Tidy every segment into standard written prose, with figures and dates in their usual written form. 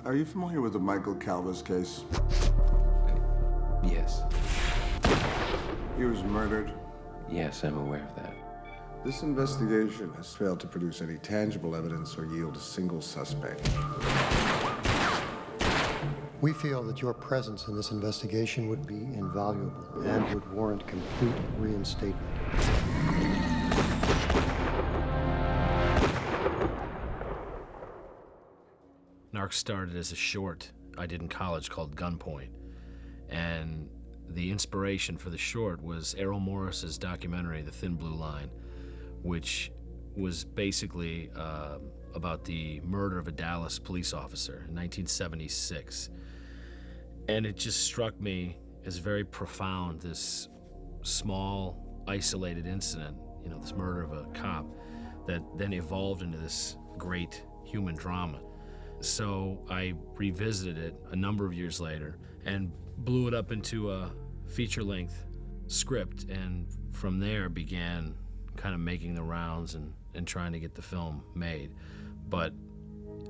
Are you familiar with the Michael Calvas case? Yes. He was murdered. Yes, I'm aware of that. This investigation has failed to produce any tangible evidence or yield a single suspect. We feel that your presence in this investigation would be invaluable and would warrant complete reinstatement. Narc started as a short I did in college called Gunpoint. And the inspiration for the short was Errol Morris's documentary, The Thin Blue Line, which was basically about the murder of a Dallas police officer in 1976. And it just struck me as very profound, this small, isolated incident, you know, this murder of a cop, that then evolved into this great human drama. So I revisited it a number of years later and blew it up into a feature-length script, and from there began kind of making the rounds and trying to get the film made. But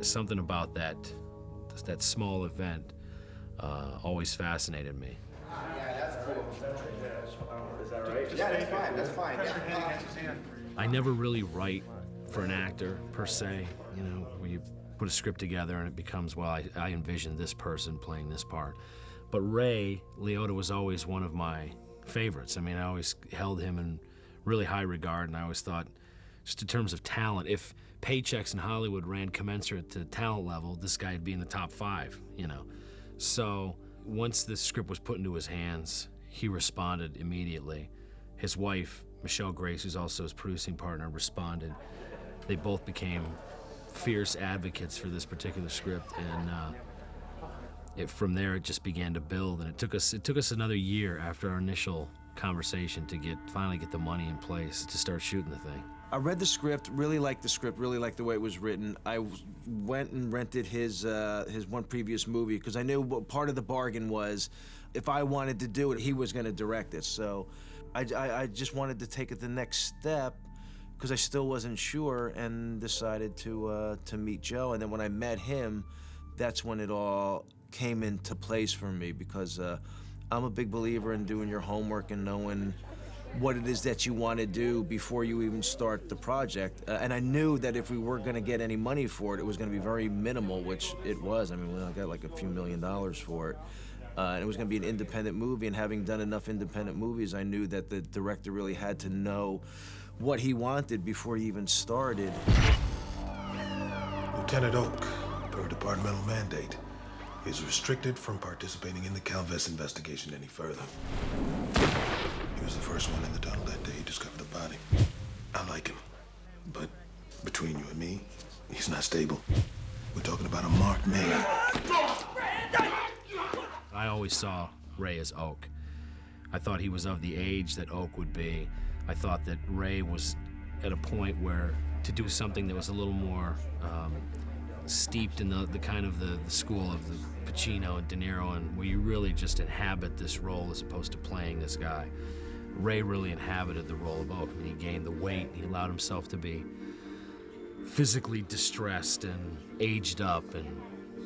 something about that small event always fascinated me. Yeah, that's cool. Is that right? Yeah, that's fine. Yeah. I never really write for an actor per se, you know, where you put a script together and it becomes, well, I envision this person playing this part. But Ray Liotta was always one of my favorites. I mean, I always held him in really high regard, and I always thought, just in terms of talent, if paychecks in Hollywood ran commensurate to talent level, this guy would be in the top 5, you know. So once the script was put into his hands, he responded immediately. His wife, Michelle Grace, who's also his producing partner, responded. They both became fierce advocates for this particular script, and from there it just began to build. And it took us another year after our initial conversation to finally get the money in place to start shooting the thing. I read the script, really liked the script, really liked the way it was written. I went and rented his one previous movie because I knew what part of the bargain was, if I wanted to do it, he was going to direct it. So I just wanted to take it the next step because I still wasn't sure, and decided to meet Joe. And then when I met him, that's when it all came into place for me, because I'm a big believer in doing your homework and knowing what it is that you want to do before you even start the project. And I knew that if we were going to get any money for it, it was going to be very minimal, which it was. I mean, we only got like a few $1 million for it. And it was going to be an independent movie, and having done enough independent movies, I knew that the director really had to know what he wanted before he even started. Lieutenant Oak, per departmental mandate, is restricted from participating in the Calvas investigation any further. He was the first one in the tunnel that day he discovered the body. I like him, but between you and me, he's not stable. We're talking about a marked man. I always saw Ray as Oak. I thought he was of the age that Oak would be. I thought that Ray was at a point where to do something that was a little more steeped in the kind of the school of the Pacino and De Niro, and where you really just inhabit this role as opposed to playing this guy. Ray really inhabited the role of Oak. I mean, he gained the weight, he allowed himself to be physically distressed and aged up, and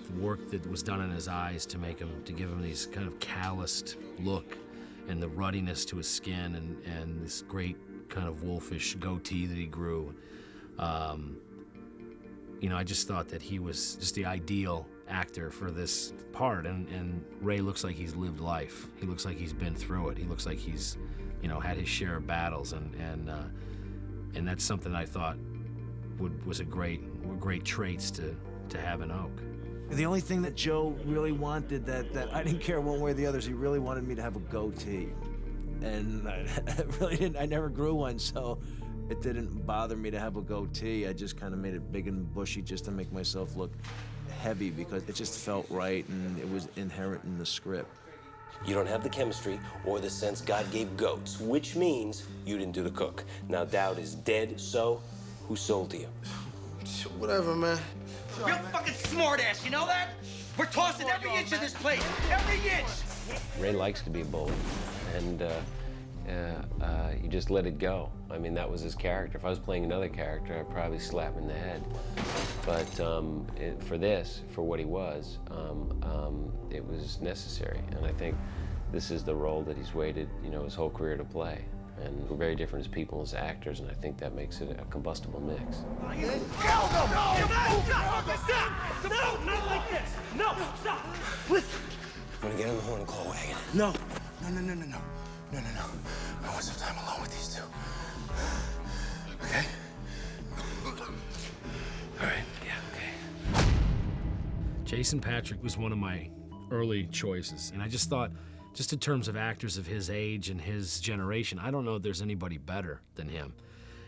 the work that was done in his eyes to give him these kind of calloused look, and the ruddiness to his skin, and this great kind of wolfish goatee that he grew. You know, I just thought that he was just the ideal actor for this part, and Ray looks like he's lived life. He looks like he's been through it. He looks like he's, you know, had his share of battles, and that's something I thought were great traits to have in Oak. The only thing that Joe really wanted that I didn't care one way or the other is he really wanted me to have a goatee. And I never grew one, so it didn't bother me to have a goatee. I just kind of made it big and bushy just to make myself look heavy, because it just felt right and it was inherent in the script. You don't have the chemistry or the sense God gave goats, which means you didn't do the cook. Now Dowd is dead, so who sold to you? Whatever, man. You're a fucking smartass, you know that? We're tossing every inch of this place, every inch! Ray likes to be bold, and you just let it go. I mean, that was his character. If I was playing another character, I'd probably slap him in the head. But for this, for what he was, it was necessary. And I think this is the role that he's waited, his whole career to play. And we're very different as people, as actors, and I think that makes it a combustible mix. No, not like this. No, stop. Listen. I'm gonna get on the horn and call Wagner. No. No. I want some time alone with these two. Okay? All right, yeah, okay. Jason Patric was one of my early choices, and I just thought, just in terms of actors of his age and his generation, I don't know if there's anybody better than him.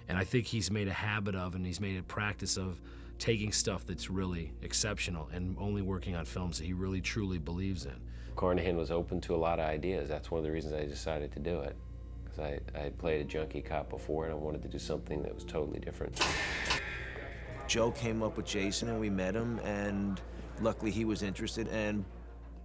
And I think he's made a habit of, and he's made a practice of, taking stuff that's really exceptional and only working on films that he really truly believes in. Carnahan was open to a lot of ideas. That's one of the reasons I decided to do it. Because I had played a junkie cop before, and I wanted to do something that was totally different. Joe came up with Jason, and we met him, and luckily he was interested, and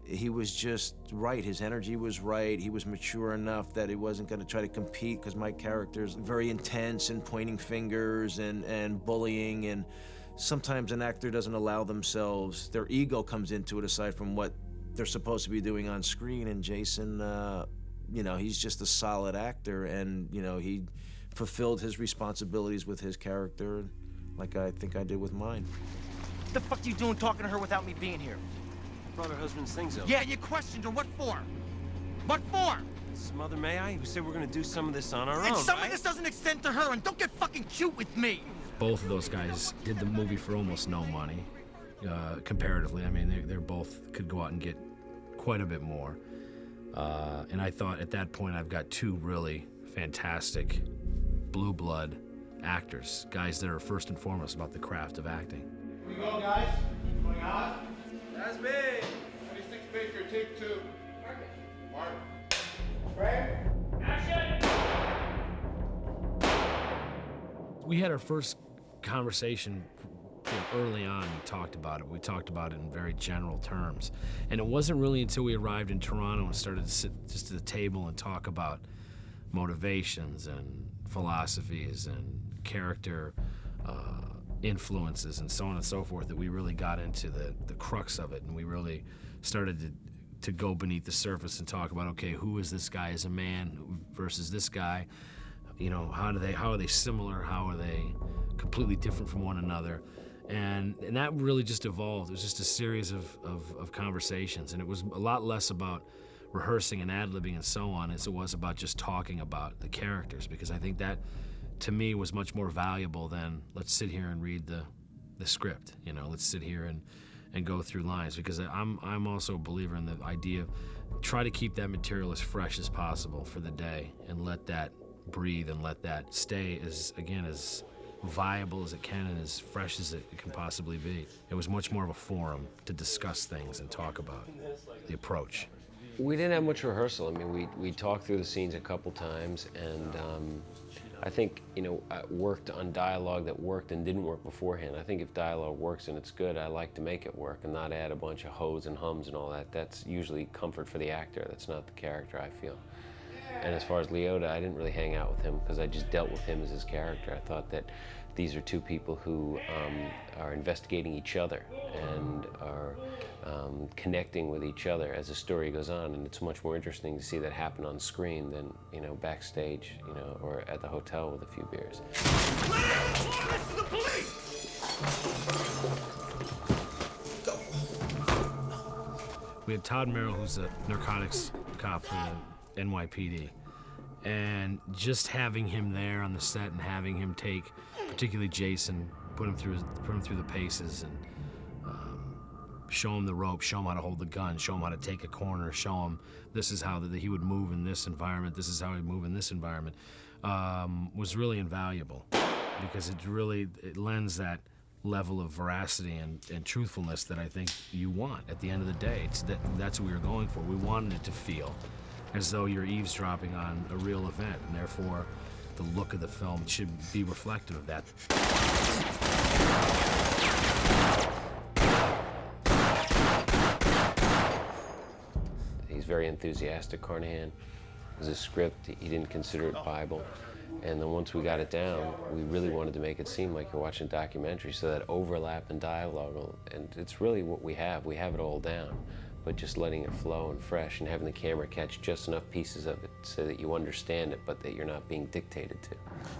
he was just right. His energy was right. He was mature enough that he wasn't going to try to compete, because my character's very intense and pointing fingers and bullying, and sometimes an actor doesn't allow themselves, their ego comes into it aside from what they're supposed to be doing on screen. And Jason, he's just a solid actor, and he fulfilled his responsibilities with his character like I think I did with mine. What the fuck are you doing talking to her without me being here? Brought her husband's things over. Yeah, you questioned her. What for? What for? Mother, may I? We said we're gonna do some of this on our And own, some right? of this doesn't extend to her, and don't get fucking cute with me. Both of those guys did the movie for almost no money, comparatively. I mean, they both could go out and get quite a bit more. And I thought at that point, I've got two really fantastic blue blood actors, guys that are first and foremost about the craft of acting. Here we go, guys. Going on. That's me. 26 Baker, take 2. Mark. Frank. Action. We had our first conversation early on. We talked about it. We talked about it in very general terms. And it wasn't really until we arrived in Toronto and started to sit just at the table and talk about motivations and philosophies and character influences and so on and so forth that we really got into the crux of it, and we really started to go beneath the surface and talk about, okay, who is this guy as a man versus this guy? How are they similar? How are they completely different from one another? And that really just evolved. It was just a series of conversations, and it was a lot less about rehearsing and ad-libbing and so on as it was about just talking about the characters, because I think that, to me, was much more valuable than let's sit here and read the script. Let's sit here and go through lines, because I'm also a believer in the idea of try to keep that material as fresh as possible for the day and let that breathe and let that stay as viable as it can and as fresh as it can possibly be. It was much more of a forum to discuss things and talk about the approach. We didn't have much rehearsal. I mean, we talked through the scenes a couple times, and I think, worked on dialogue that worked and didn't work beforehand. I think if dialogue works and it's good, I like to make it work and not add a bunch of hoes and hums and all that. That's usually comfort for the actor. That's not the character, I feel. And as far as Liotta, I didn't really hang out with him because I just dealt with him as his character. I thought that these are two people who are investigating each other and are connecting with each other as the story goes on, and it's much more interesting to see that happen on screen than backstage, or at the hotel with a few beers. This is the police! We had Todd Merrill, who's a narcotics cop for the NYPD, and just having him there on the set and having him take, particularly Jason, put him through the paces and show him the rope, show him how to hold the gun, show him how to take a corner, show him this is how he would move in this environment, this is how he'd move in this environment, was really invaluable, because it lends that level of veracity and truthfulness that I think you want at the end of the day. That's what we were going for. We wanted it to feel as though you're eavesdropping on a real event, and therefore the look of the film should be reflective of that. He's very enthusiastic, Carnahan. It was a script. He didn't consider it Bible. And then once we got it down, we really wanted to make it seem like you're watching a documentary, so that overlap in dialogue, and it's really what we have. We have it all down, but just letting it flow and fresh and having the camera catch just enough pieces of it so that you understand it, but that you're not being dictated to.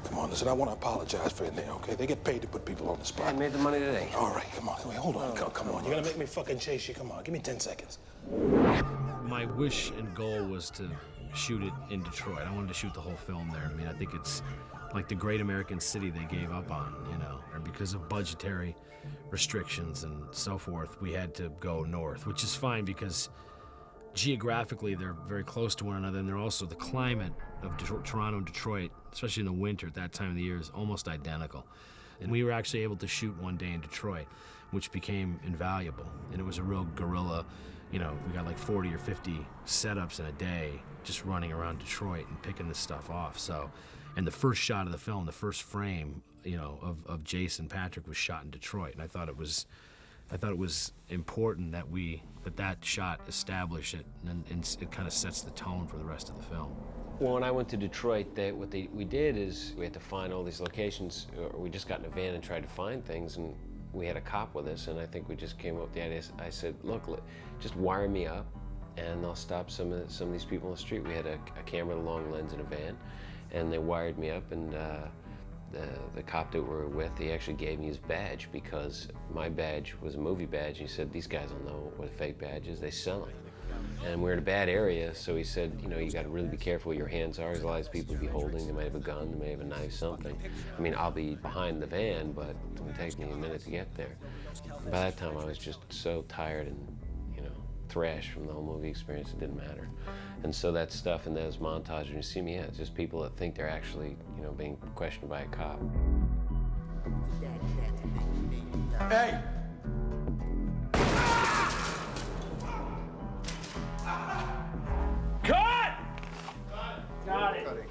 Come on, listen, I want to apologize for it now, okay? They get paid to put people on the spot. I made the money today. All right, come on, wait, hold on, come on. You're gonna make me fucking chase you, come on, give me 10 seconds. My wish and goal was to shoot it in Detroit. I wanted to shoot the whole film there. I mean, I think it's like the great American city they gave up on, you know, and because of budgetary restrictions and so forth, we had to go north, which is fine because geographically they're very close to one another, and they're also, the climate of Toronto and Detroit, especially in the winter at that time of the year, is almost identical. And we were actually able to shoot one day in Detroit, which became invaluable. And it was a real guerrilla, you know, we got like 40 or 50 setups in a day just running around Detroit and picking this stuff off. So, and the first shot of the film, the first frame, you know, of Jason Patric was shot in Detroit. And I thought it was important that that shot established it, and it kind of sets the tone for the rest of the film. Well, when I went to Detroit, we did is we had to find all these locations, or we just got in a van and tried to find things, and we had a cop with us, and I think we just came up with the idea. I said, look, just wire me up, and I'll stop some of these people on the street. We had a camera, a long lens, in a van, and they wired me up, and the cop that we were with, he actually gave me his badge because my badge was a movie badge. He said, these guys don't know what a fake badge is, they sell them. And we're in a bad area, so he said, you know, you got to really be careful what your hands are. There's a lot of people be holding. They might have a gun, they may have a knife, something. I mean, I'll be behind the van, but it will take me a minute to get there. By that time, I was just so tired and, you know, thrashed from the whole movie experience, it didn't matter. And so that stuff in those montages, when you see me, yeah, it's just people that think they're actually, you know, being questioned by a cop. Hey! Cut! Got it.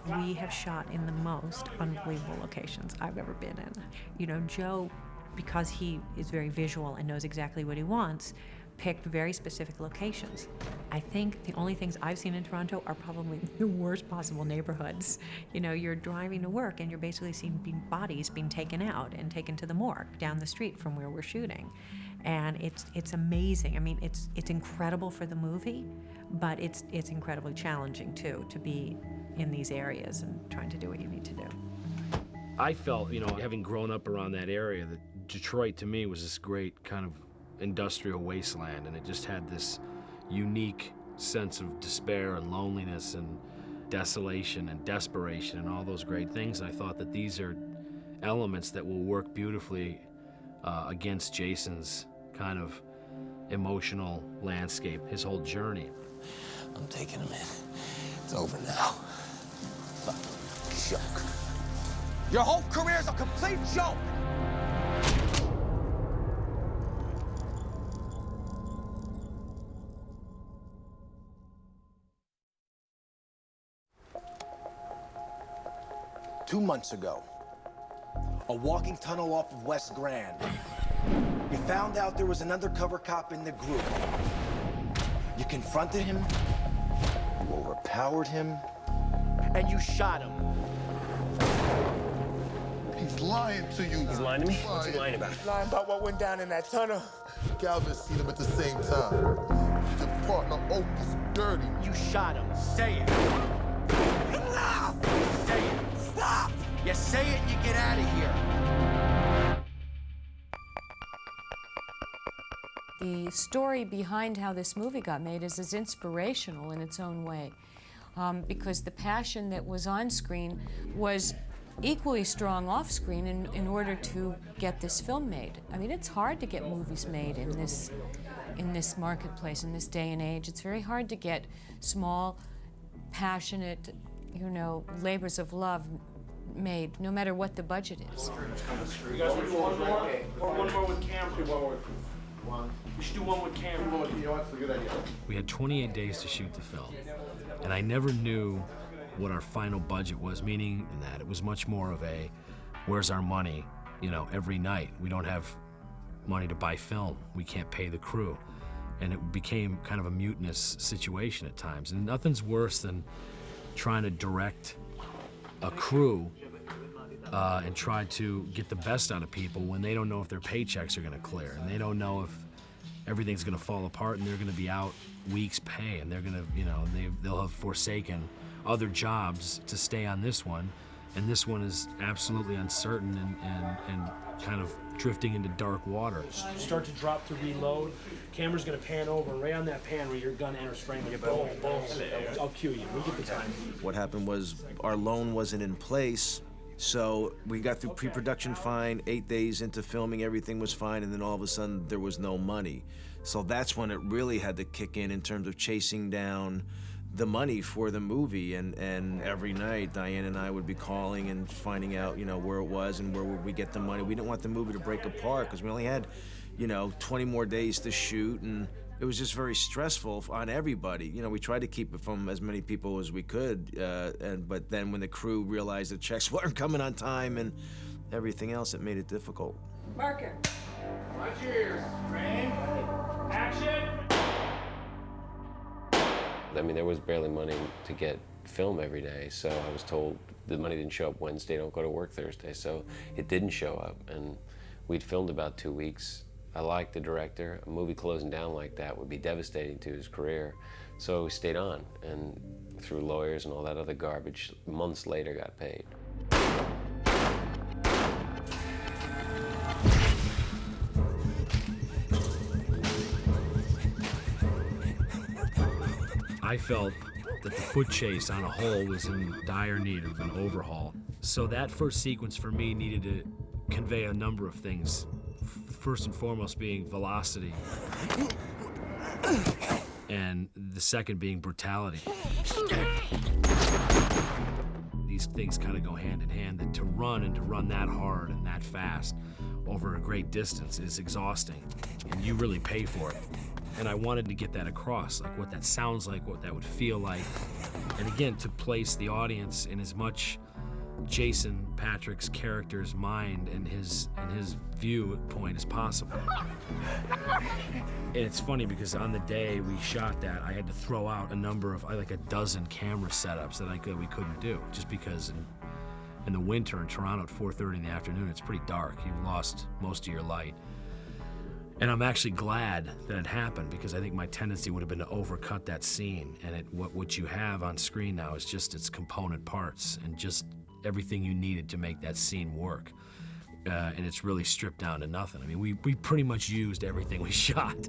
We have shot in the most unbelievable locations I've ever been in. You know, Joe, because he is very visual and knows exactly what he wants, picked very specific locations. I think the only things I've seen in Toronto are probably the worst possible neighborhoods. You know, you're driving to work and you're basically seeing bodies being taken out and taken to the morgue down the street from where we're shooting. And it's amazing. I mean, it's incredible for the movie, but it's incredibly challenging too, to be in these areas and trying to do what you need to do. I felt, you know, having grown up around that area, that Detroit to me was this great kind of industrial wasteland, and it just had this unique sense of despair and loneliness and desolation and desperation and all those great things. And I thought that these are elements that will work beautifully against Jason's kind of emotional landscape, his whole journey. I'm taking him in. It's over now. Fucking joke. Your whole career's a complete joke! Two months ago, a walking tunnel off of West Grand. You found out there was an undercover cop in the group. You confronted him, you overpowered him, and you shot him. He's lying to you. He's lying to me? What's he lying about? He's lying about what went down in that tunnel. Calvin seen them at the same time. Your partner Oak is dirty. You shot him. Say it. Enough! Say it. Stop! You say it, you get out of here. The story behind how this movie got made is as inspirational in its own way, because the passion that was on screen was equally strong off screen in order to get this film made. I mean, it's hard to get movies made in this marketplace, in this day and age. It's very hard to get small, passionate, you know, labors of love made, no matter what the budget is. You guys want to do one more? Or one more with camera? We should do one with camera. That's a good idea. We had 28 days to shoot the film, and I never knew what our final budget was, meaning that it was much more of a, where's our money, you know, every night. We don't have money to buy film. We can't pay the crew. and it became kind of a mutinous situation at times. And nothing's worse than trying to direct a crew and try to get the best out of people when they don't know if their paychecks are going to clear, and they don't know if everything's going to fall apart, and they're going to be out weeks' pay, and they're going to, they'll have forsaken other jobs to stay on this one, and this one is absolutely uncertain and kind of drifting into dark water. You start to drop to reload, camera's gonna pan over, and right on that pan where your gun enters frame, you boom, boom, I'll cue you, we get the time. What happened was our loan wasn't in place, so we got through pre-production fine, 8 days into filming, everything was fine, and then all of a sudden there was no money. So that's when it really had to kick in terms of chasing down the money for the movie, and every night Diane and I would be calling and finding out, where it was and where would we get the money. We didn't want the movie to break apart because we only had, 20 more days to shoot, and it was just very stressful on everybody. We tried to keep it from as many people as we could, but then when the crew realized the checks weren't coming on time and everything else, it made it difficult. Marker. Watch your ears. Frame. Action. I mean, there was barely money to get film every day, so I was told the money didn't show up Wednesday, don't go to work Thursday, so it didn't show up, and we'd filmed about 2 weeks. I liked the director. A movie closing down like that would be devastating to his career, so we stayed on, and through lawyers and all that other garbage, months later got paid. I felt that the foot chase on a whole was in dire need of an overhaul. So that first sequence for me needed to convey a number of things. First and foremost being velocity, and the second being brutality. These things kind of go hand in hand, that to run that hard and that fast over a great distance is exhausting, and you really pay for it. And I wanted to get that across, like what that sounds like, what that would feel like. And again, to place the audience in as much Jason Patric's character's mind and his viewpoint as possible. And it's funny because on the day we shot that, I had to throw out a number of, like a dozen camera setups that we couldn't do, just because in the winter in Toronto at 4:30 in the afternoon, it's pretty dark. You've lost most of your light. And I'm actually glad that it happened, because I think my tendency would have been to overcut that scene. And what you have on screen now is just its component parts and just everything you needed to make that scene work. And it's really stripped down to nothing. I mean, we pretty much used everything we shot.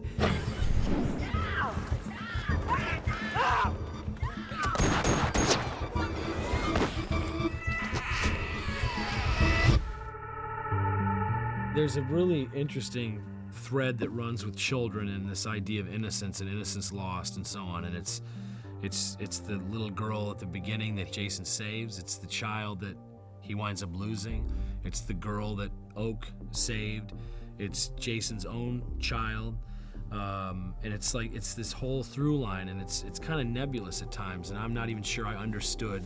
There's a really interesting thread that runs with children and this idea of innocence and innocence lost and so on, and it's the little girl at the beginning that Jason saves, it's the child that he winds up losing, it's the girl that Oak saved, it's Jason's own child, and it's like it's this whole through line, and it's kind of nebulous at times, and I'm not even sure I understood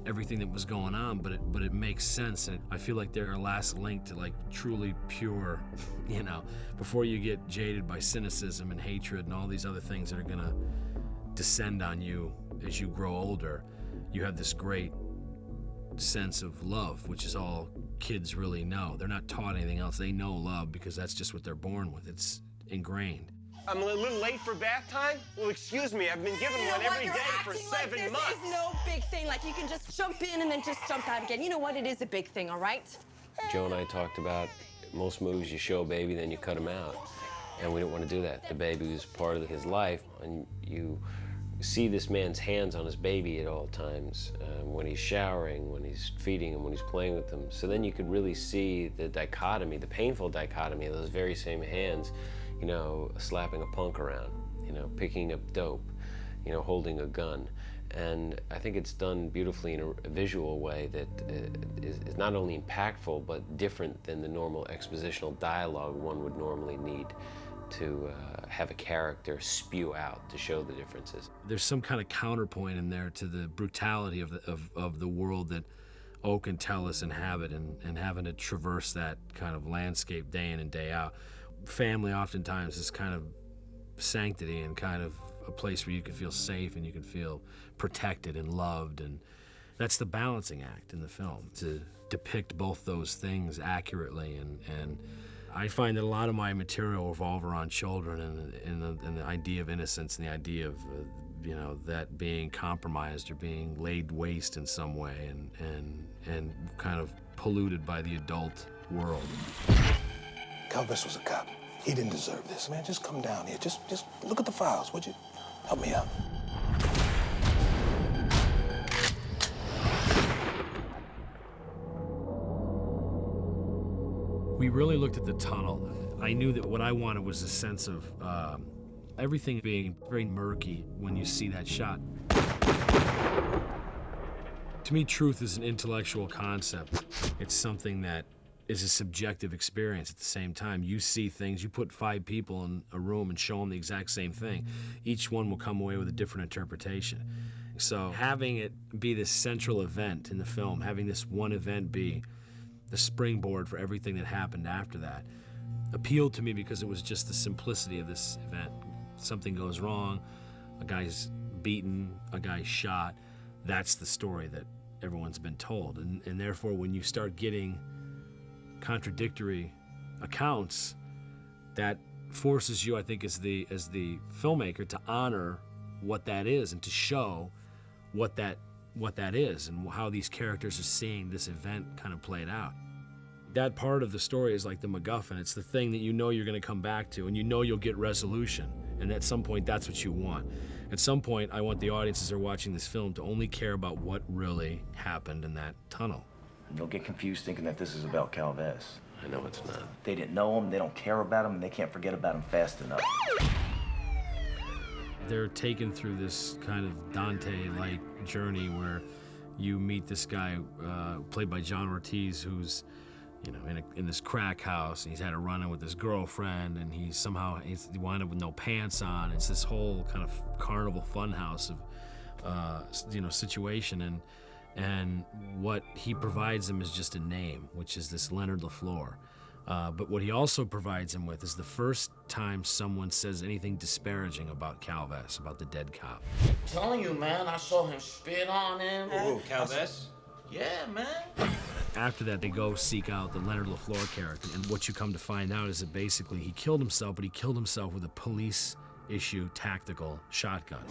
everything that was going on, but it makes sense, and I feel like they're our last link to like truly pure, before you get jaded by cynicism and hatred and all these other things that are gonna descend on you as you grow older. You have this great sense of love, which is all kids really know. They're not taught anything else. They know love because that's just what they're born with. It's ingrained. I'm a little late for bath time? Well, excuse me, I've been given one every day for 7 months. This is no big thing. Like, you can just jump in and then just jump out again. You know what? It is a big thing, all right? Joe and I talked about most movies, you show a baby, then you cut him out. And we didn't want to do that. The baby was part of his life, and you see this man's hands on his baby at all times, when he's showering, when he's feeding him, when he's playing with him. So then you could really see the dichotomy, the painful dichotomy of those very same hands, slapping a punk around, picking up dope, holding a gun. And I think it's done beautifully in a visual way that is not only impactful, but different than the normal expositional dialogue one would normally need to have a character spew out to show the differences. There's some kind of counterpoint in there to the brutality of the world that Oak and Tellus inhabit, and having to traverse that kind of landscape day in and day out. Family oftentimes is kind of sanctity and kind of a place where you can feel safe and you can feel protected and loved. And that's the balancing act in the film, to depict both those things accurately. And I find that a lot of my material revolve around children and the idea of innocence and the idea of you know, that being compromised or being laid waste in some way and kind of polluted by the adult world. Calvest was a cop. He didn't deserve this, man. Just come down here. Just look at the files, would you? Help me out. We really looked at the tunnel. I knew that what I wanted was a sense of everything being very murky when you see that shot. To me, truth is an intellectual concept. It's something that is a subjective experience at the same time. You see things, you put 5 people in a room and show them the exact same thing. Each one will come away with a different interpretation. So having it be this central event in the film, having this one event be the springboard for everything that happened after that, appealed to me because it was just the simplicity of this event. Something goes wrong, a guy's beaten, a guy's shot. That's the story that everyone's been told. And therefore, when you start getting contradictory accounts, that forces you, I think, as the filmmaker, to honor what that is and to show what that is and how these characters are seeing this event kind of played out. That part of the story is like the MacGuffin. It's the thing that you know you're going to come back to, and you know you'll get resolution. And at some point, that's what you want. At some point, I want the audiences that are watching this film to only care about what really happened in that tunnel. They'll get confused thinking that this is about Calvez. I know it's not. They didn't know him, they don't care about him, and they can't forget about him fast enough. They're taken through this kind of Dante-like journey where you meet this guy played by John Ortiz, who's, you know, in this crack house, and he's had a run-in with his girlfriend, and he wound up with no pants on. It's this whole kind of carnival funhouse of, you know, situation, and what he provides him is just a name, which is this Leonard LaFleur. But what he also provides him with is the first time someone says anything disparaging about Calvez, about the dead cop. I'm telling you, man, I saw him spit on him. Who, Calvez? Yeah, man. After that, they go seek out the Leonard LaFleur character, and what you come to find out is that basically he killed himself, but he killed himself with a police-issue tactical shotgun.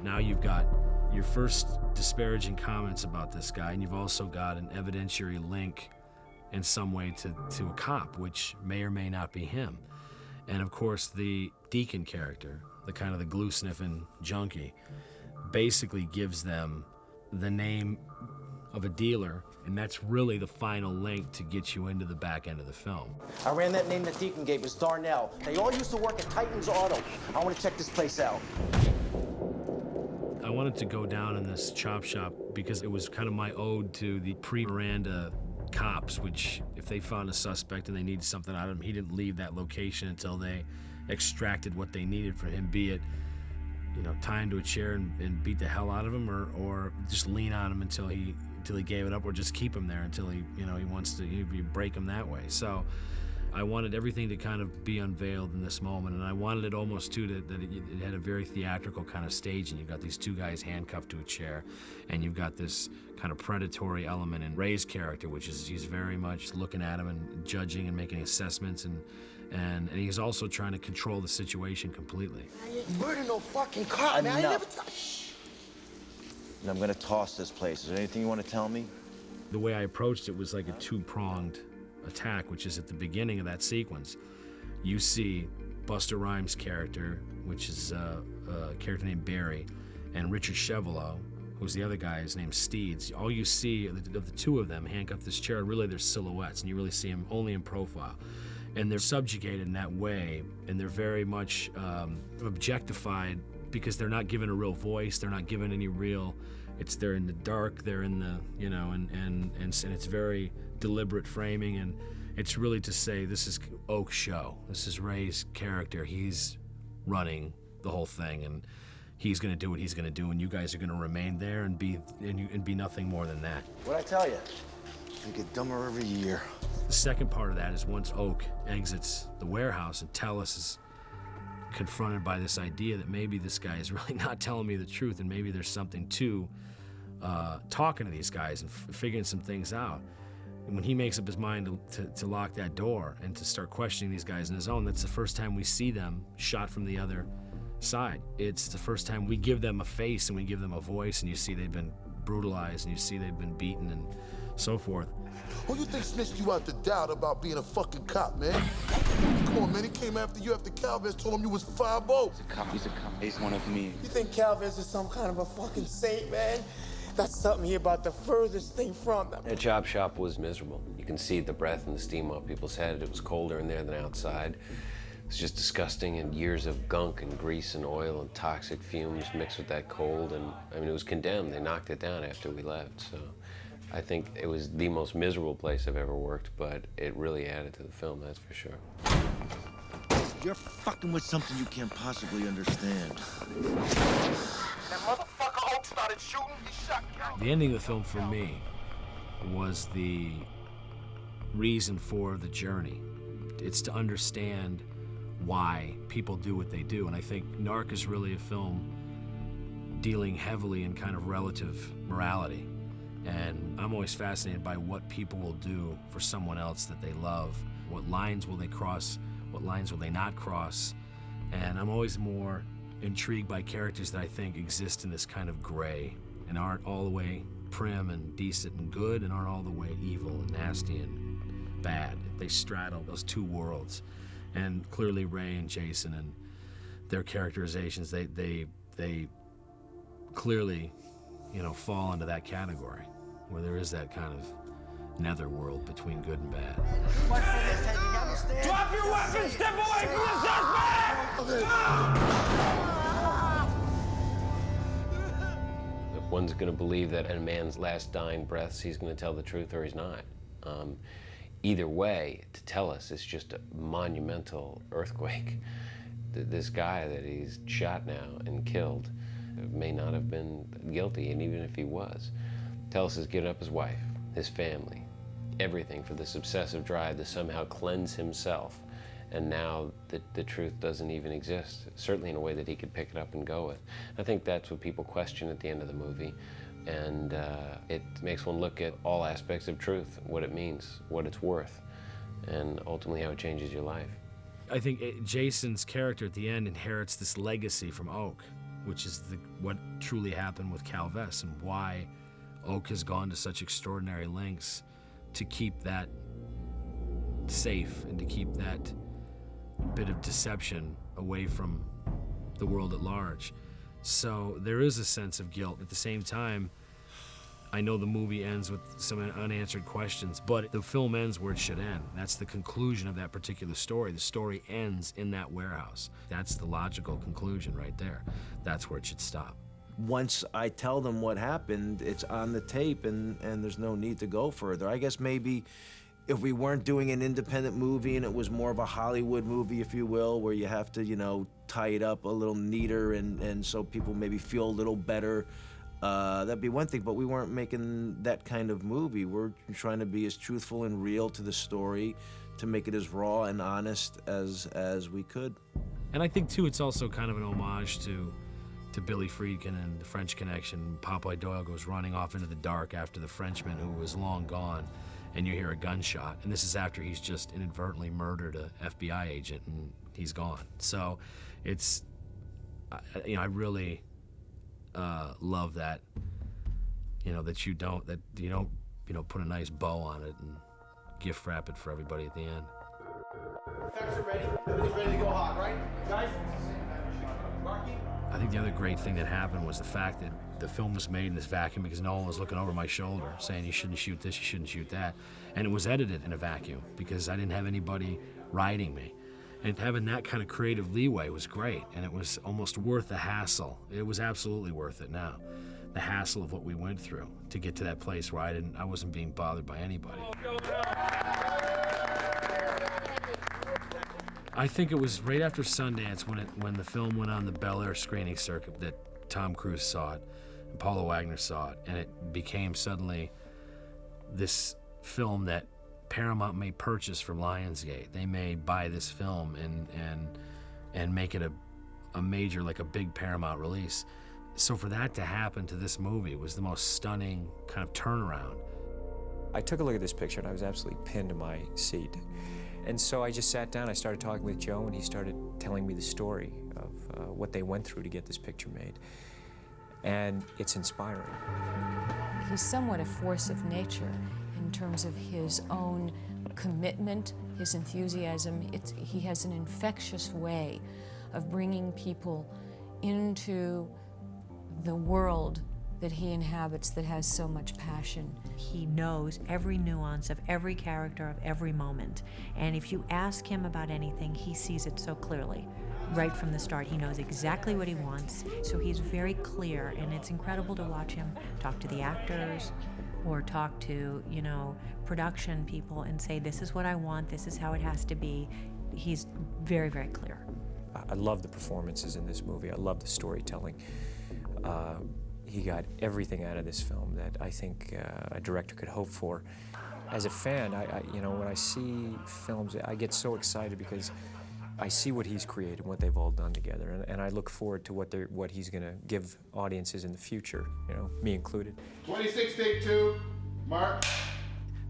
Now you've got your first disparaging comments about this guy, and you've also got an evidentiary link in some way to a cop, which may or may not be him. And of course, the Deacon character, the kind of the glue-sniffing junkie, basically gives them the name of a dealer, and that's really the final link to get you into the back end of the film. I ran that name that Deacon gave us, Darnell. They all used to work at Titan's Auto. I want to check this place out. I wanted to go down in this chop shop because it was kind of my ode to the pre-Miranda cops, which if they found a suspect and they needed something out of him, he didn't leave that location until they extracted what they needed from him, be it, you know, tie him to a chair and beat the hell out of him, or just lean on him until he gave it up, or just keep him there until he wants to, you break him that way. So I wanted everything to kind of be unveiled in this moment, and I wanted it almost too that it had a very theatrical kind of stage, and you've got these 2 guys handcuffed to a chair, and you've got this kind of predatory element in Ray's character, which is he's very much looking at him and judging and making assessments, and he's also trying to control the situation completely. I ain't murder no fucking cop, man. I never And I'm gonna toss this place. Is there anything you want to tell me? The way I approached it was like a 2-pronged attack, which is at the beginning of that sequence. You see Busta Rhymes' character, which is a character named Barry, and Richard Chevalier, who's the other guy, his name's Steeds. All you see of the 2 of them handcuffed to this chair, really they're silhouettes, and you really see them only in profile. And they're subjugated in that way, and they're very much objectified because they're not given a real voice, they're not given any real, they're in the dark, they're in the, you know, and it's very deliberate framing, and it's really to say this is Oak's show. This is Ray's character. He's running the whole thing, and he's gonna do what he's gonna do, and you guys are gonna remain there and be nothing more than that. What'd I tell you? They get dumber every year. The second part of that is once Oak exits the warehouse and Tellus is confronted by this idea that maybe this guy is really not telling me the truth and maybe there's something to talking to these guys and figuring some things out. And when he makes up his mind to lock that door and to start questioning these guys on his own, that's the first time we see them shot from the other side. It's the first time we give them a face and we give them a voice, and you see they've been brutalized and you see they've been beaten and so forth. Who you think snitched you out to doubt about being a fucking cop, man? Come on, man, he came after you after Calvez told him you was 5-0. He's a cop. He's one of me. You think Calvez is some kind of a fucking saint, man? That's something he about the furthest thing from them. The chop shop was miserable. You can see the breath and the steam off people's head. It was colder in there than outside. It was just disgusting, and years of gunk and grease and oil and toxic fumes mixed with that cold. And I mean, it was condemned. They knocked it down after we left. So I think it was the most miserable place I've ever worked, but it really added to the film, that's for sure. You're fucking with something you can't possibly understand. That motherfucker Oak started shooting, he shot Cal. The ending of the film for me was the reason for the journey. It's to understand why people do what they do. And I think Narc is really a film dealing heavily in kind of relative morality. And I'm always fascinated by what people will do for someone else that they love. What lines will they cross? What lines will they not cross? And I'm always more intrigued by characters that I think exist in this kind of gray and aren't all the way prim and decent and good and aren't all the way evil and nasty and bad. They straddle those two worlds. And clearly Ray and Jason and their characterizations, they clearly, you know, fall into that category where there is that kind of netherworld between good and bad. Drop your weapon, step away from the suspect! If one's gonna believe that in a man's last dying breaths, he's gonna tell the truth or he's not. Either way, to tell us, it's just a monumental earthquake. This guy that he's shot now and killed may not have been guilty, and even if he was, Tellus has given up his wife, his family, everything for this obsessive drive to somehow cleanse himself. And now the truth doesn't even exist, certainly in a way that he could pick it up and go with. I think that's what people question at the end of the movie. And it makes one look at all aspects of truth, what it means, what it's worth, and ultimately how it changes your life. I think Jason's character at the end inherits this legacy from Oak, which is what truly happened with Calvez and why Oak has gone to such extraordinary lengths to keep that safe and to keep that bit of deception away from the world at large. So there is a sense of guilt. At the same time, I know the movie ends with some unanswered questions, but the film ends where it should end. That's the conclusion of that particular story. The story ends in that warehouse. That's the logical conclusion right there. That's where it should stop. Once I tell them what happened, it's on the tape and there's no need to go further. I guess maybe if we weren't doing an independent movie and it was more of a Hollywood movie, if you will, where you have to, you know, tie it up a little neater and so people maybe feel a little better, that'd be one thing, but we weren't making that kind of movie. We're trying to be as truthful and real to the story, to make it as raw and honest as we could. And I think, too, it's also kind of an homage to Billy Friedkin and the French Connection. Popeye Doyle goes running off into the dark after the Frenchman who was long gone, and you hear a gunshot. And this is after he's just inadvertently murdered an FBI agent, and he's gone. So it's, you know, I really love that, you know, that you don't, you know, put a nice bow on it and gift wrap it for everybody at the end. Effects are ready. Everything's ready to go hot, right? Guys? Marky? I think the other great thing that happened was the fact that the film was made in this vacuum because no one was looking over my shoulder saying you shouldn't shoot this, you shouldn't shoot that. And it was edited in a vacuum because I didn't have anybody riding me. And having that kind of creative leeway was great, and it was almost worth the hassle. It was absolutely worth it now. The hassle of what we went through to get to that place where I wasn't being bothered by anybody. I think it was right after Sundance when the film went on the Bel Air screening circuit that Tom Cruise saw it, and Paula Wagner saw it, and it became suddenly this film that Paramount may purchase from Lionsgate. They may buy this film and make it a major, like a big Paramount release. So for that to happen to this movie was the most stunning kind of turnaround. I took a look at this picture and I was absolutely pinned to my seat. And so I just sat down, I started talking with Joe, and he started telling me the story of what they went through to get this picture made. And it's inspiring. He's somewhat a force of nature in terms of his own commitment, his enthusiasm. He has an infectious way of bringing people into the world that he inhabits that has so much passion. He knows every nuance of every character of every moment. And if you ask him about anything, he sees it so clearly. Right from the start, he knows exactly what he wants. So he's very clear, and it's incredible to watch him talk to the actors or talk to, you know, production people and say, this is what I want, this is how it has to be. He's very, very clear. I love the performances in this movie. I love the storytelling. He got everything out of this film that I think a director could hope for. As a fan, you know, when I see films, I get so excited because I see what he's created, what they've all done together, and I look forward to what he's going to give audiences in the future, you know, me included. 26, take 2, Mark.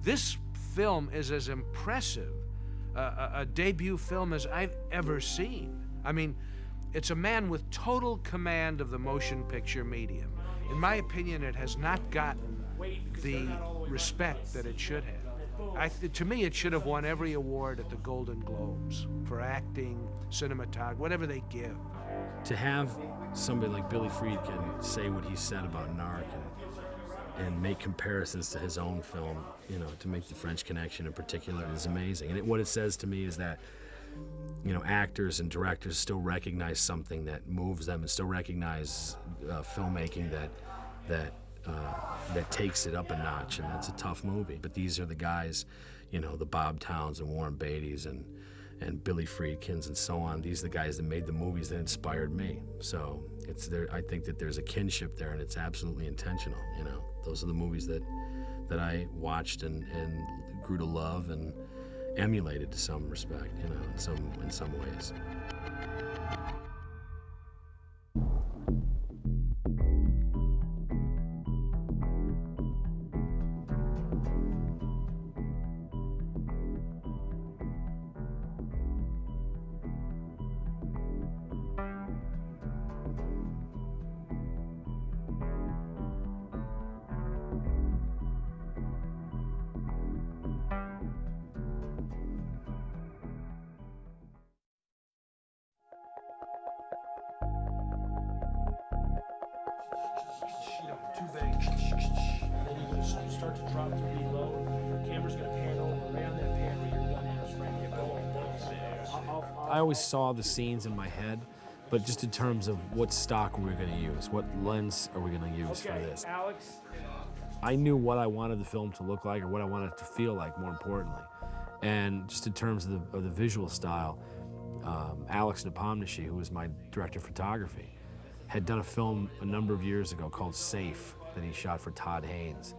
This film is as impressive a debut film as I've ever seen. I mean, it's a man with total command of the motion picture medium. In my opinion, it has not gotten the respect that it should have. To me, it should have won every award at the Golden Globes for acting, cinematography, whatever they give. To have somebody like Billy Friedkin say what he said about Narc and make comparisons to his own film, you know, to make the French Connection in particular is amazing. And what it says to me is that, you know, actors and directors still recognize something that moves them and still recognize filmmaking that takes it up a notch, and it's a tough movie. But these are the guys, you know, the Bob Towns and Warren Beatty's and Billy Friedkins and so on. These are the guys that made the movies that inspired me. So it's there. I think that there's a kinship there, and it's absolutely intentional. You know, those are the movies that I watched and grew to love and emulated to some respect, you know, in some ways. Two bangs. And then you start to drop to reload. Your camera's gonna pan over right on that pan where your gun enters frame. Boom. I always saw the scenes in my head, but just in terms of what stock we're going to use, what lens are we going to use for this. Alex. I knew what I wanted the film to look like, or what I wanted it to feel like, more importantly. And just in terms of the visual style, Alex Nepomniachtchi, who was my director of photography, had done a film a number of years ago called Safe that he shot for Todd Haynes.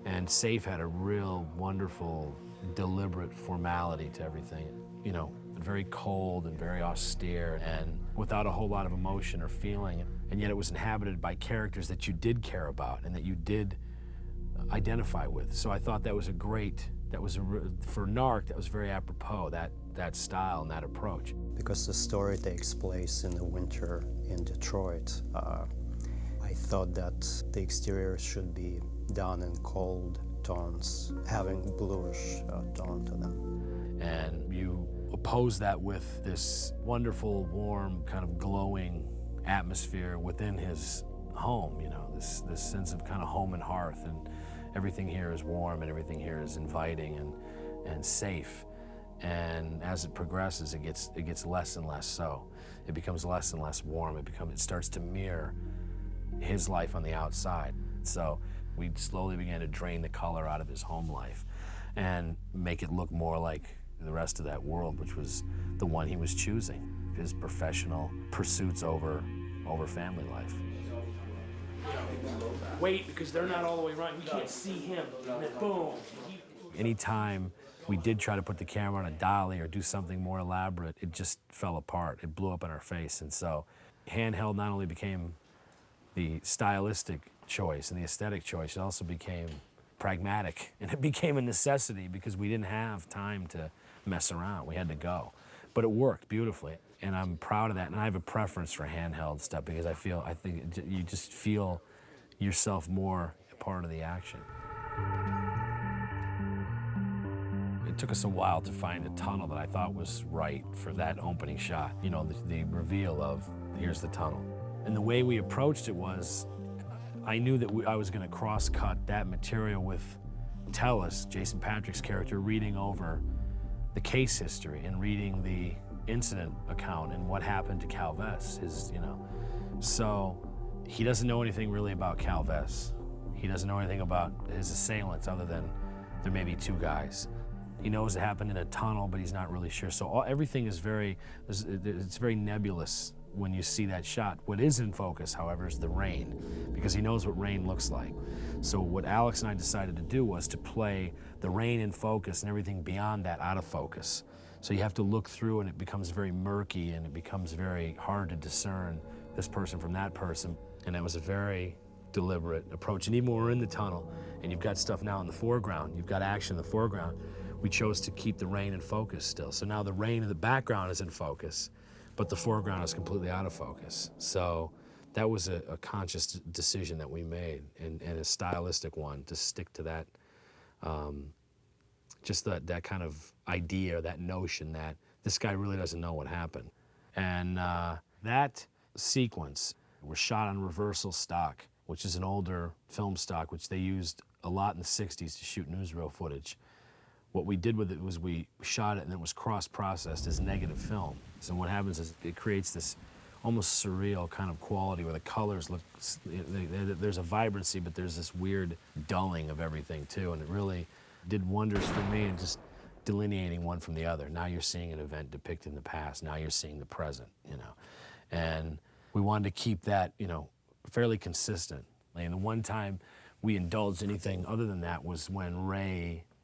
And Safe had a real wonderful, deliberate formality to everything. You know, very cold and very austere and without a whole lot of emotion or feeling. And yet it was inhabited by characters that you did care about and that you did identify with. So I thought that was for Narc, that was very apropos, that style and that approach. Because the story takes place in the winter in Detroit, I thought that the exterior should be done in cold tones, having bluish tone to them. And you oppose that with this wonderful, warm, kind of glowing atmosphere within his home, you know, this sense of kind of home and hearth, and everything here is warm and everything here is inviting and safe. And as it progresses, it gets less and less so. It becomes less and less warm. It starts to mirror his life on the outside. So we slowly began to drain the color out of his home life and make it look more like the rest of that world, which was the one he was choosing, his professional pursuits over family life. Wait, because they're not all the way around. We can't see him. And then boom. Anytime we did try to put the camera on a dolly or do something more elaborate, it just fell apart. It blew up in our face. And so handheld not only became the stylistic choice and the aesthetic choice, it also became pragmatic. And it became a necessity because we didn't have time to mess around. We had to go. But it worked beautifully. And I'm proud of that. And I have a preference for handheld stuff because I think you just feel yourself more a part of the action. It took us a while to find a tunnel that I thought was right for that opening shot. You know, the reveal of, here's the tunnel. And the way we approached it was, I knew that I was gonna cross-cut that material with Tellus, Jason Patric's character, reading over the case history and reading the incident account and what happened to Calves, So he doesn't know anything really about Calves. He doesn't know anything about his assailants other than there may be two guys. He knows it happened in a tunnel, but he's not really sure. So everything is it's very nebulous when you see that shot. What is in focus, however, is the rain, because he knows what rain looks like. So what Alex and I decided to do was to play the rain in focus and everything beyond that out of focus. So you have to look through and it becomes very murky and it becomes very hard to discern this person from that person. And that was a very deliberate approach. And even when we're in the tunnel and you've got stuff now in the foreground, you've got action in the foreground, we chose to keep the rain in focus still. So now the rain in the background is in focus, but the foreground is completely out of focus. So that was a conscious decision that we made and a stylistic one to stick to that, just that kind of idea, that notion that this guy really doesn't know what happened. And that sequence was shot on reversal stock, which is an older film stock, which they used a lot in the 60s to shoot newsreel footage. What we did with it was we shot it and it was cross-processed as negative film. So what happens is it creates this almost surreal kind of quality where the colors look, there's a vibrancy, but there's this weird dulling of everything too. And it really did wonders for me in just delineating one from the other. Now you're seeing an event depicted in the past, now you're seeing the present, And we wanted to keep that, fairly consistent. And the one time we indulged anything other than that was when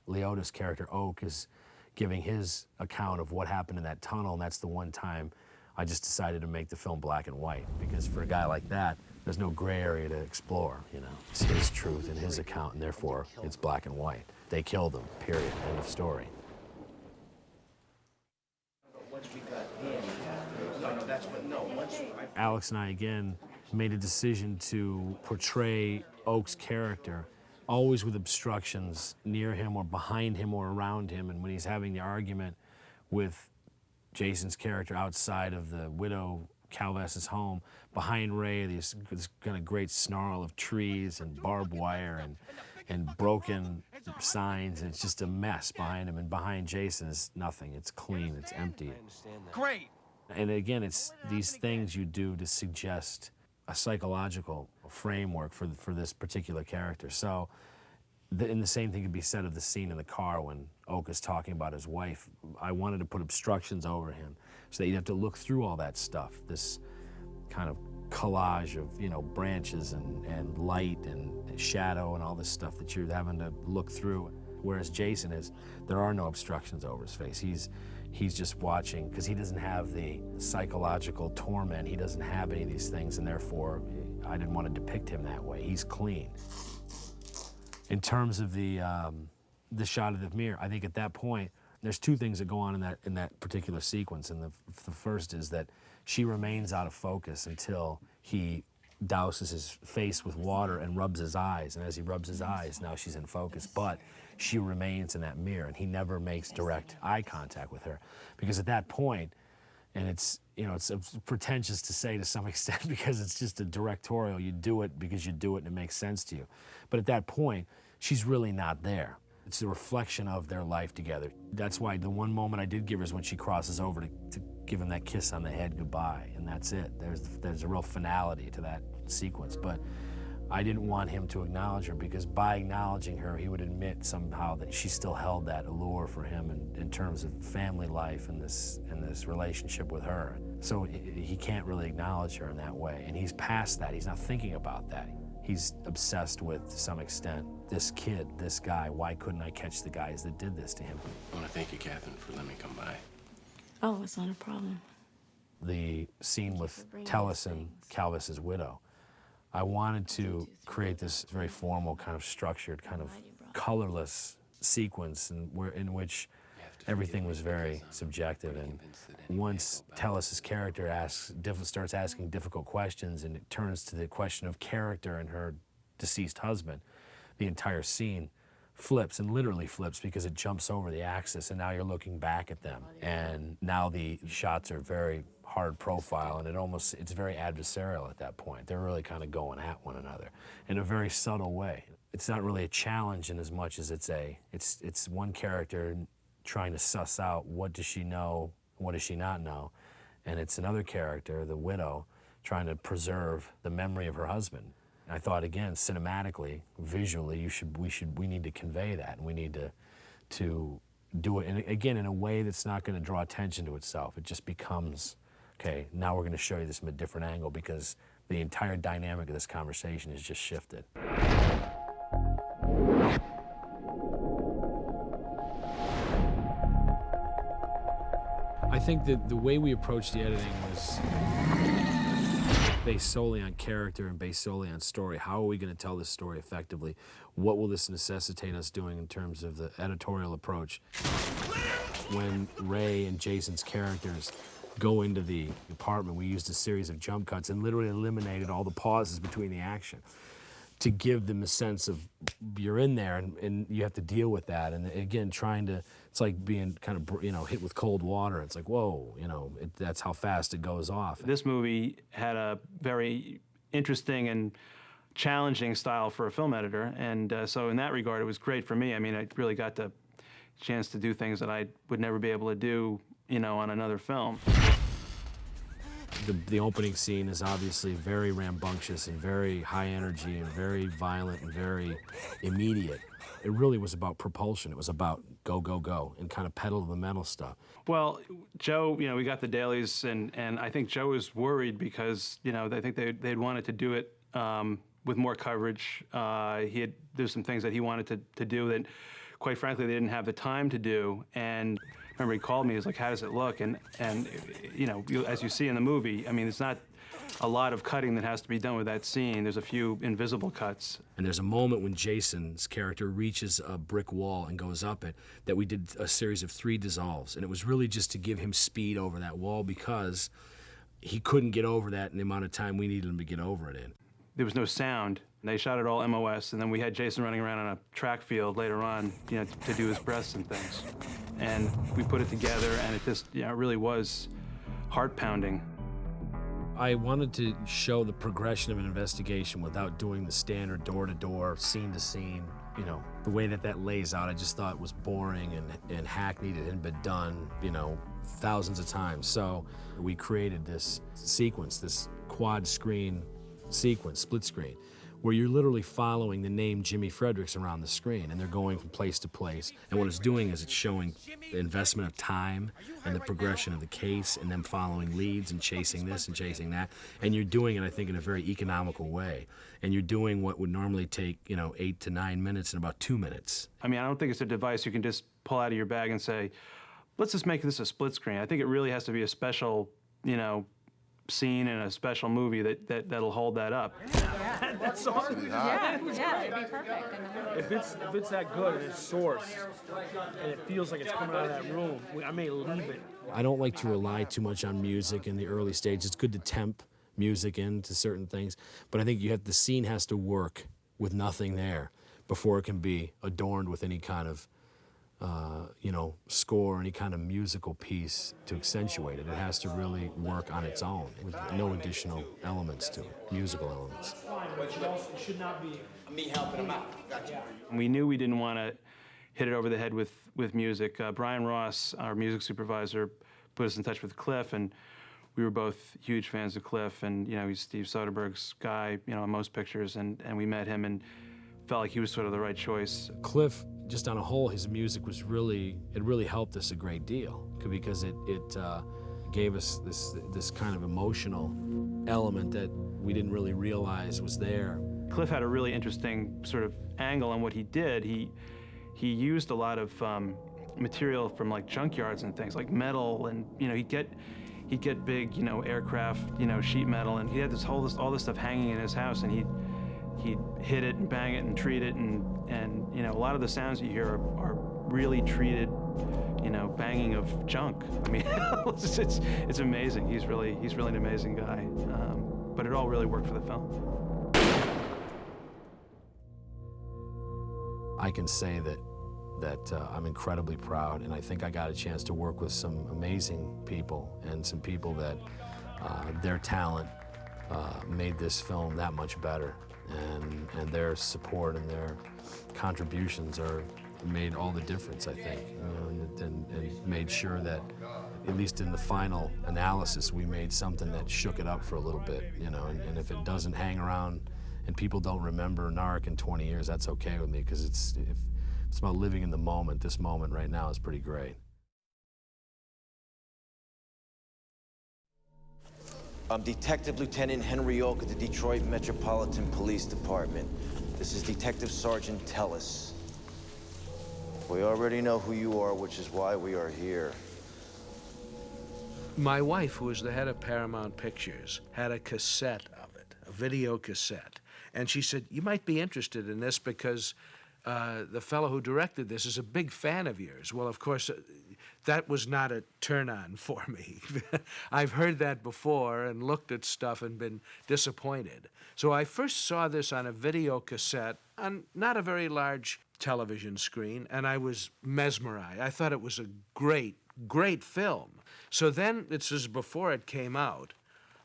Liotta's character, Oak, is giving his account of what happened in that tunnel, and that's the one time I just decided to make the film black and white, because for a guy like that, there's no gray area to explore, It's his truth and his account, and therefore it's black and white. They killed him, period, end of story. Alex and I, again, made a decision to portray Oak's character always with obstructions near him or behind him or around him. And when he's having the argument with Jason's character outside of the widow Calves's home, behind Ray, this kind of great snarl of trees and barbed wire and broken signs, and it's just a mess behind him. And behind Jason is nothing. It's clean, it's empty. Great. And again, it's these things you do to suggest a psychological framework for this particular character. So, and the same thing could be said of the scene in the car when Oak is talking about his wife. I wanted to put obstructions over him so that you'd have to look through all that stuff, this kind of collage of, branches and light and shadow and all this stuff that you're having to look through. Whereas Jason there are no obstructions over his face. He's just watching, because he doesn't have the psychological torment. He doesn't have any of these things, and therefore I didn't want to depict him that way. He's clean. In terms of the shot of the mirror, I think at that point, there's two things that go on in that particular sequence. And the first is that she remains out of focus until he douses his face with water and rubs his eyes. And as he rubs his eyes, now she's in focus. But she remains in that mirror, and he never makes direct eye contact with her. Because at that point, and it's pretentious to say to some extent because it's just a directorial, you do it because you do it and it makes sense to you. But at that point, she's really not there. It's a reflection of their life together. That's why the one moment I did give her is when she crosses over to give him that kiss on the head goodbye, and that's it. There's a real finality to that sequence. But I didn't want him to acknowledge her, because by acknowledging her, he would admit somehow that she still held that allure for him in terms of family life and this relationship with her. So he can't really acknowledge her in that way, and he's past that. He's not thinking about that. he's obsessed with to some extent. This kid, this guy, why couldn't I catch the guys that did this to him? I want to thank you, Catherine, for letting me come by. Oh, it's not a problem. The scene with Tellus and Calvis's widow, I wanted to create this very formal, kind of structured, kind of colorless sequence in which everything was very subjective. And once Tellus's character starts asking difficult questions, and it turns to the question of character and her deceased husband, the entire scene flips, and literally flips, because it jumps over the axis, and now you're looking back at them. And now the shots are very hard profile, and it's very adversarial at that point. They're really kind of going at one another in a very subtle way. It's not really a challenge in as much as it's one character trying to suss out what does she know, what does she not know, and it's another character, the widow, trying to preserve the memory of her husband. I thought, again, cinematically, visually, we need to convey that, and we need to do it, and again, in a way that's not going to draw attention to itself. It just becomes, okay, now we're going to show you this from a different angle, because the entire dynamic of this conversation has just shifted. I think that the way we approached the editing was based solely on character and based solely on story. How are we going to tell this story effectively? What will this necessitate us doing in terms of the editorial approach? When Ray and Jason's characters go into the apartment, we used a series of jump cuts and literally eliminated all the pauses between the action to give them a sense of you're in there, and you have to deal with that. And again, it's like being kind of, hit with cold water. It's like, whoa, that's how fast it goes off. This movie had a very interesting and challenging style for a film editor, and so in that regard, it was great for me. I mean, I really got the chance to do things that I would never be able to do, on another film. The opening scene is obviously very rambunctious and very high energy and very violent and very immediate. It really was about propulsion. It was about go, go, go, and kind of pedal to the metal stuff. Well, Joe, we got the dailies, and I think Joe was worried because, I think they'd wanted to do it with more coverage. There's some things that he wanted to do that, quite frankly, they didn't have the time to do. And I remember he called me, he was like, how does it look? And as you see in the movie, I mean, it's not a lot of cutting that has to be done with that scene. There's a few invisible cuts. And there's a moment when Jason's character reaches a brick wall and goes up it, that we did a series of 3 dissolves. And it was really just to give him speed over that wall, because he couldn't get over that in the amount of time we needed him to get over it in. There was no sound. They shot it all MOS, and then we had Jason running around on a track field later on, to do his breaths and things. And we put it together, and it just, it really was heart-pounding. I wanted to show the progression of an investigation without doing the standard door-to-door, scene-to-scene. The way that lays out, I just thought was boring and hackneyed. It hadn't been done, thousands of times. So we created this sequence, this quad-screen sequence, split screen, where you're literally following the name Jimmy Fredericks around the screen, and they're going from place to place. And what it's doing is it's showing the investment of time and the progression of the case, and them following leads and chasing this and chasing that. And you're doing it, I think, in a very economical way. And you're doing what would normally take, 8 to 9 minutes in about 2 minutes. I mean, I don't think it's a device you can just pull out of your bag and say, let's just make this a split screen. I think it really has to be a special, scene in a special movie that'll hold that up. Yeah, that's awesome. Yeah, it'd be perfect. If it's that good and it's sourced, and it feels like it's coming out of that room, I may leave it. I don't like to rely too much on music in the early stage. It's good to temp music into certain things, but I think the scene has to work with nothing there before it can be adorned with any kind of score, any kind of musical piece to accentuate it. It has to really work on its own, with no additional elements to it, musical elements. But it should not be me helping him out. Gotcha. We knew we didn't want to hit it over the head with music. Brian Ross, our music supervisor, put us in touch with Cliff, and we were both huge fans of Cliff, and he's Steve Soderbergh's guy, in most pictures, and we met him and felt like he was sort of the right choice. Cliff, just on a whole, his music was really helped us a great deal, because it gave us this kind of emotional element that we didn't really realize was there. Cliff had a really interesting sort of angle on what he did. He used a lot of material from like junkyards and things, like metal, and he'd get big, aircraft, sheet metal, and he had all this stuff hanging in his house, and he'd hit it and bang it and treat it, and a lot of the sounds you hear are really treated, banging of junk. I mean, it's amazing. He's really an amazing guy. But it all really worked for the film. I can say that I'm incredibly proud, and I think I got a chance to work with some amazing people, and some people that their talent made this film that much better, and their support and their contributions made all the difference, I think, and made sure that, at least in the final analysis, we made something that shook it up for a little bit, and if it doesn't hang around and people don't remember Narc in 20 years, that's okay with me, because it's about living in the moment. This moment right now is pretty great. I'm Detective Lieutenant Henry Oak of the Detroit Metropolitan Police Department. This is Detective Sergeant Tellis. We already know who you are, which is why we are here. My wife, who was the head of Paramount Pictures, had a cassette of it, a video cassette. And she said, you might be interested in this because the fellow who directed this is a big fan of yours. Well, of course, that was not a turn-on for me. I've heard that before and looked at stuff and been disappointed. So I first saw this on a video cassette on not a very large television screen, and I was mesmerized. I thought it was a great, great film. So then, this is before it came out,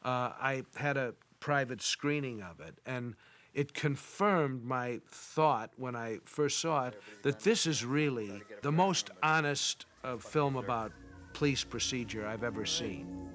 I had a private screening of it, and it confirmed my thought when I first saw it that this is really the most honest film about police procedure I've ever seen.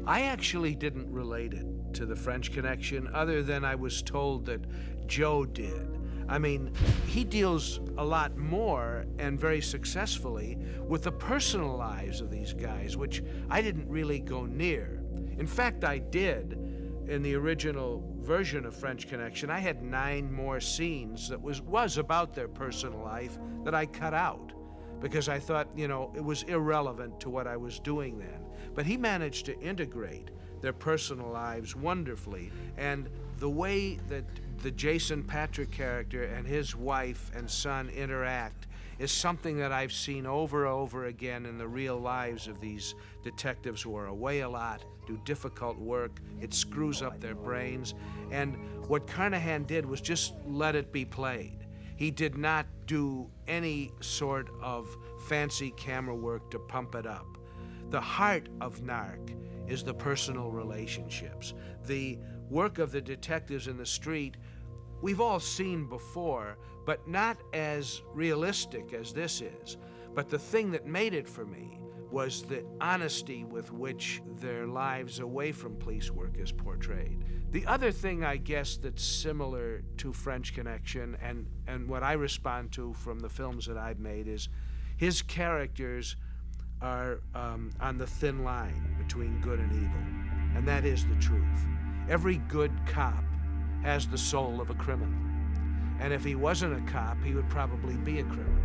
I actually didn't relate it to the French Connection, other than I was told that Joe did. I mean, he deals a lot more, and very successfully, with the personal lives of these guys, which I didn't really go near. In fact, I did. In the original version of French Connection, I had 9 more scenes that was about their personal life that I cut out, because I thought, it was irrelevant to what I was doing then. But he managed to integrate their personal lives wonderfully, and the way that the Jason Patric character and his wife and son interact is something that I've seen over and over again in the real lives of these detectives who are away a lot, do difficult work. It screws up their brains. And what Carnahan did was just let it be played. He did not do any sort of fancy camera work to pump it up. The heart of Narc is the personal relationships. The work of the detectives in the street, we've all seen before, but not as realistic as this is. But the thing that made it for me was the honesty with which their lives away from police work is portrayed. The other thing, I guess, that's similar to French Connection and what I respond to from the films that I've made is his characters are on the thin line between good and evil, and that is the truth. Every good cop has the soul of a criminal, and if he wasn't a cop, he would probably be a criminal.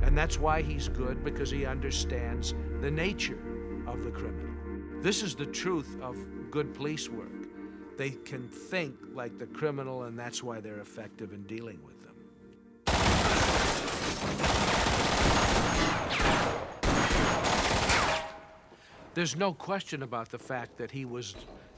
And that's why he's good, because he understands the nature of the criminal. This is the truth of good police work. They can think like the criminal, and that's why they're effective in dealing with them. There's no question about the fact that he was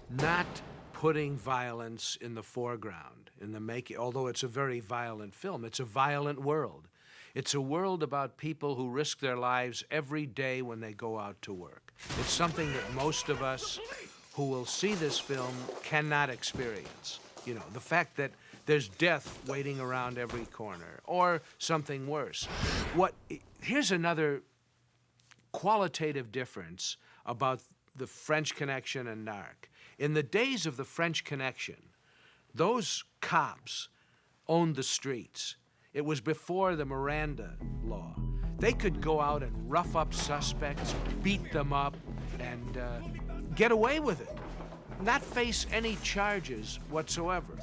not putting violence in the foreground in the making, although it's a very violent film. It's a violent world. It's a world about people who risk their lives every day when they go out to work. It's something that most of us who will see this film cannot experience. You know, the fact that there's death waiting around every corner, or something worse. Here's another qualitative difference about the French Connection and Narc. In the days of the French Connection, those cops owned the streets. It was before the Miranda law. They could go out and rough up suspects, beat them up, and get away with it, not face any charges whatsoever.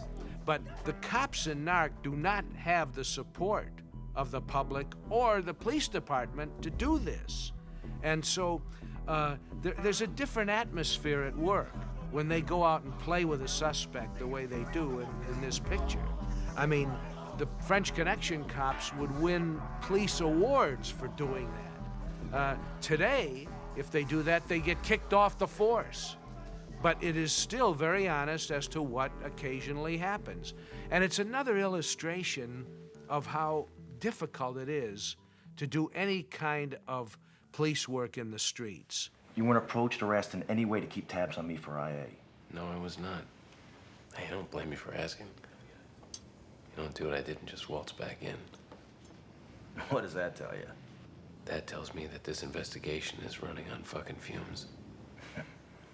But the cops in Narc do not have the support of the public or the police department to do this. And so there's a different atmosphere at work when they go out and play with a suspect the way they do in this picture. I mean, the French Connection cops would win police awards for doing that. Today, if they do that, they get kicked off the force. But it is still very honest as to what occasionally happens. And it's another illustration of how difficult it is to do any kind of police work in the streets. You weren't approached or asked in any way to keep tabs on me for IA? No, I was not. Hey, don't blame me for asking. You don't do what I did and just waltz back in. What does that tell you? That tells me that this investigation is running on fucking fumes.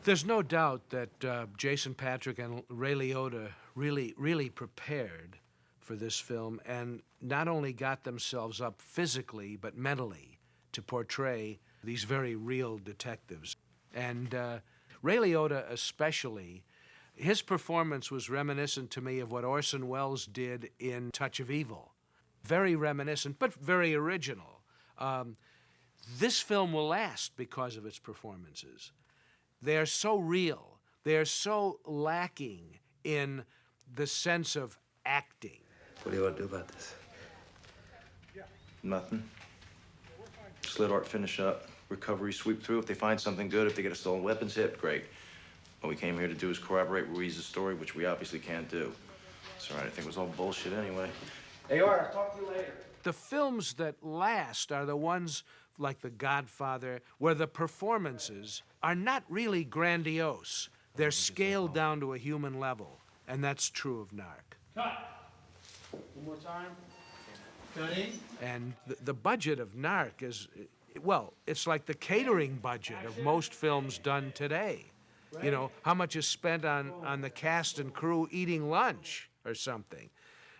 There's no doubt that Jason Patric and Ray Liotta really prepared for this film and not only got themselves up physically, but mentally to portray these very real detectives. And Ray Liotta especially, his performance was reminiscent to me of what Orson Welles did in Touch of Evil. Very reminiscent, but very original. This film will last because of its performances. They are so real. They are so lacking in the sense of acting. What do you want to do about this? Nothing. Just let Art finish up. Recovery sweep through. If they find something good, if they get a stolen weapons hit, great. What we came here to do is corroborate Ruiz's story, which we obviously can't do. It's all right. I think it was all bullshit anyway. Hey, Art, I'll talk to you later. The films that last are the ones like The Godfather, where the performances are not really grandiose. They're scaled down to a human level, and that's true of Narc. Cut. One more time. Cutting. And the budget of Narc is, well, it's like the catering budget of most films done today. You know, how much is spent on the cast and crew eating lunch or something.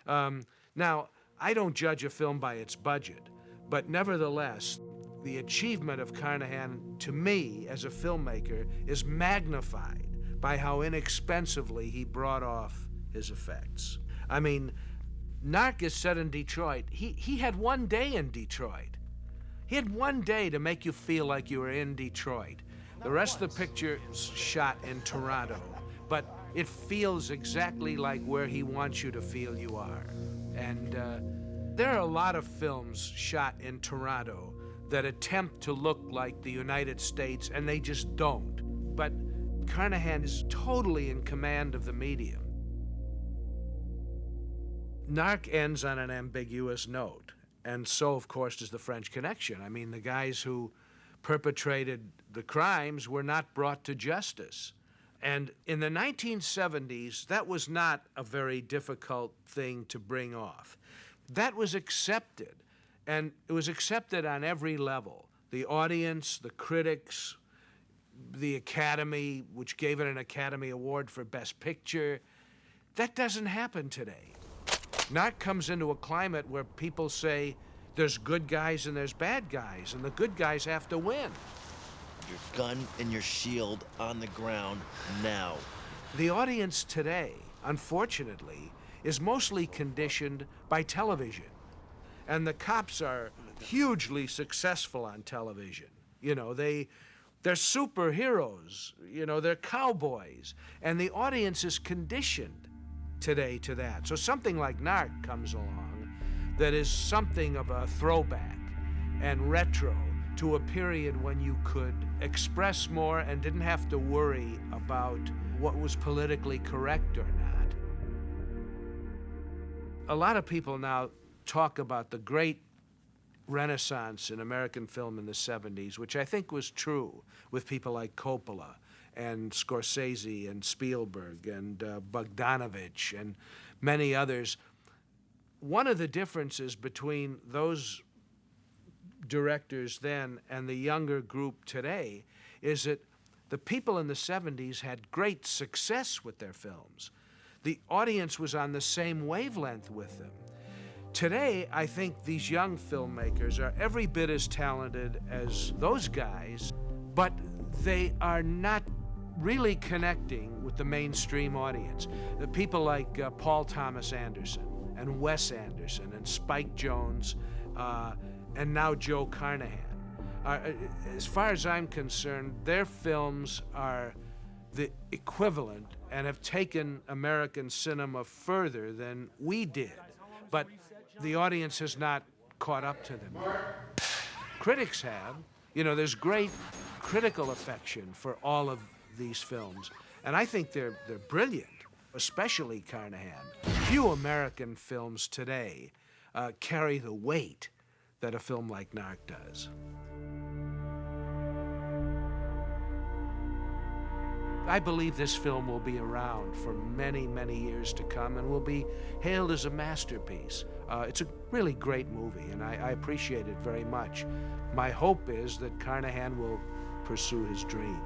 Now, I don't judge a film by its budget, but nevertheless, the achievement of Carnahan, to me, as a filmmaker, is magnified by how inexpensively he brought off his effects. I mean, Narc is set in Detroit. He had one day in Detroit. He had one day to make you feel like you were in Detroit. The rest of the picture is shot in Toronto, but it feels exactly like where he wants you to feel you are. And there are a lot of films shot in Toronto that attempt to look like the United States, and they just don't. But Carnahan is totally in command of the medium. Narc ends on an ambiguous note, and so, of course, does the French Connection. I mean, the guys who perpetrated the crimes were not brought to justice. And in the 1970s, that was not a very difficult thing to bring off. That was accepted, and it was accepted on every level. The audience, the critics, the Academy, which gave it an Academy Award for Best Picture. That doesn't happen today. Narc comes into a climate where people say there's good guys and there's bad guys, and the good guys have to win. Your gun and your shield on the ground now. The audience today, unfortunately, is mostly conditioned by television. And the cops are hugely successful on television. You know, they're superheroes, you know, they're cowboys. And the audience is conditioned today to that. So something like Narc comes along that is something of a throwback and retro to a period when you could express more and didn't have to worry about what was politically correct or not. A lot of people now talk about the great renaissance in American film in the 70s, which I think was true with people like Coppola and Scorsese and Spielberg and Bogdanovich and many others. One of the differences between those directors then and the younger group today is that the people in the 70s had great success with their films. The audience was on the same wavelength with them. Today, I think these young filmmakers are every bit as talented as those guys, but they are not really connecting with the mainstream audience. The people like Paul Thomas Anderson and Wes Anderson and Spike Jonze and now Joe Carnahan. As far as I'm concerned, their films are the equivalent and have taken American cinema further than we did. But the audience has not caught up to them. Critics have. You know, there's great critical affection for all of these films, and I think they're brilliant, especially Carnahan. Few American films today carry the weight that a film like Narc does. I believe this film will be around for many, many years to come and will be hailed as a masterpiece. It's a really great movie, and I appreciate it very much. My hope is that Carnahan will pursue his dream.